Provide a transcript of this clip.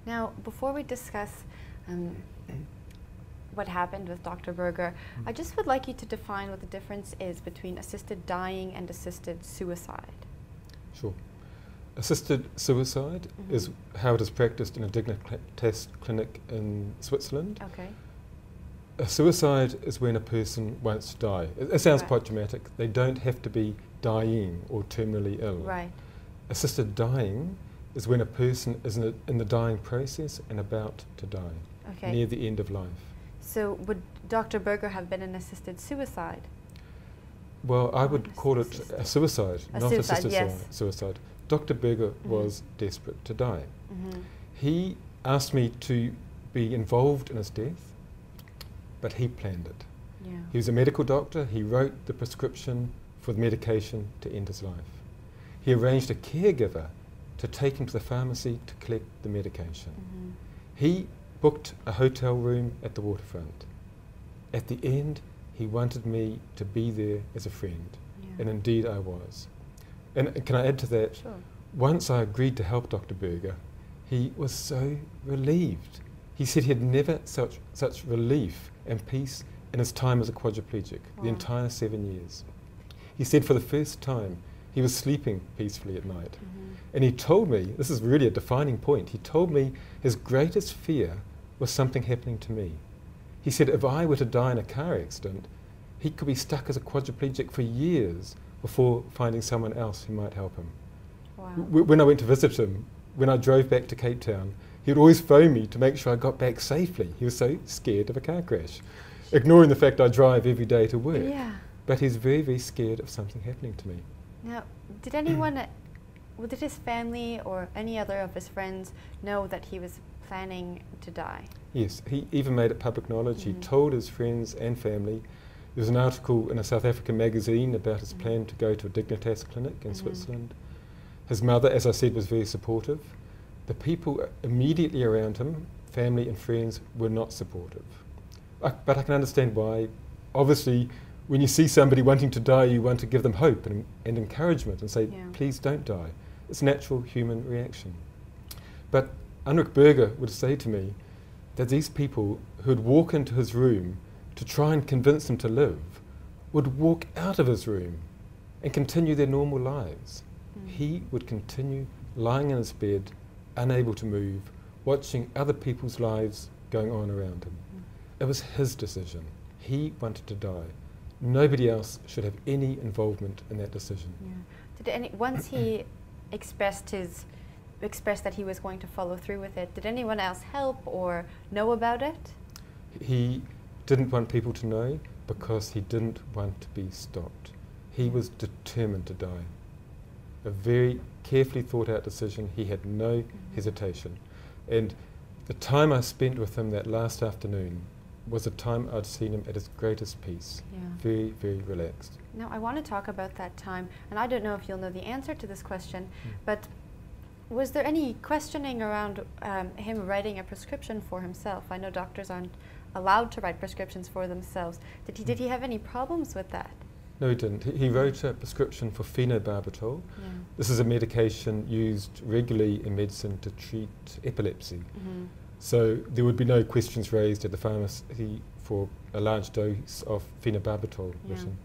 Now, before we discuss what happened with Dr. Berger, I just would like you to define what the difference is between assisted dying and assisted suicide. Sure. Assisted suicide is how it is practiced in a Dignitas clinic in Switzerland. Okay. A suicide is when a person wants to die. It sounds quite dramatic. They don't have to be dying or terminally ill. Right. Assisted dying is when a person is in the dying process and about to die, near the end of life. So would Dr. Berger have been an assisted suicide? Well, I would call it a suicide, not assisted suicide. Dr. Berger was desperate to die. He asked me to be involved in his death, but he planned it. He was a medical doctor. He wrote the prescription for the medication to end his life. He arranged a caregiver to take him to the pharmacy to collect the medication. He booked a hotel room at the waterfront. At the end, he wanted me to be there as a friend, and indeed I was. And can I add to that? Sure. Once I agreed to help Dr. Berger, he was so relieved. He said he had never such relief and peace in his time as a quadriplegic, the entire 7 years. He said for the first time he was sleeping peacefully at night. And he told me, this is really a defining point, he told me his greatest fear was something happening to me. He said if I were to die in a car accident, he could be stuck as a quadriplegic for years before finding someone else who might help him. When I went to visit him, when I drove back to Cape Town, he would always phone me to make sure I got back safely. He was so scared of a car crash, ignoring the fact I drive every day to work. But he's very, very scared of something happening to me. Now, did anyone, did his family or any other of his friends know that he was planning to die? Yes, he even made it public knowledge. He told his friends and family. There was an article in a South African magazine about his plan to go to a Dignitas clinic in Switzerland. His mother, as I said, was very supportive. The people immediately around him, family and friends, were not supportive. But I can understand why. Obviously, when you see somebody wanting to die, you want to give them hope and encouragement and say, please don't die. It's a natural human reaction. But Anrich Berger would say to me that these people who would walk into his room to try and convince him to live would walk out of his room and continue their normal lives. He would continue lying in his bed, unable to move, watching other people's lives going on around him. It was his decision. He wanted to die. Nobody else should have any involvement in that decision. Once he expressed that he was going to follow through with it, did anyone else help or know about it? He didn't want people to know because he didn't want to be stopped. He was determined to die. A very carefully thought out decision. He had no hesitation. And the time I spent with him that last afternoon was the time I'd seen him at his greatest peace. Very, very relaxed. Now I want to talk about that time, and I don't know if you'll know the answer to this question, but was there any questioning around him writing a prescription for himself? I know doctors aren't allowed to write prescriptions for themselves. Did he have any problems with that? No, he didn't. He wrote a prescription for phenobarbital. This is a medication used regularly in medicine to treat epilepsy. So there would be no questions raised at the pharmacy for a large dose of phenobarbital written.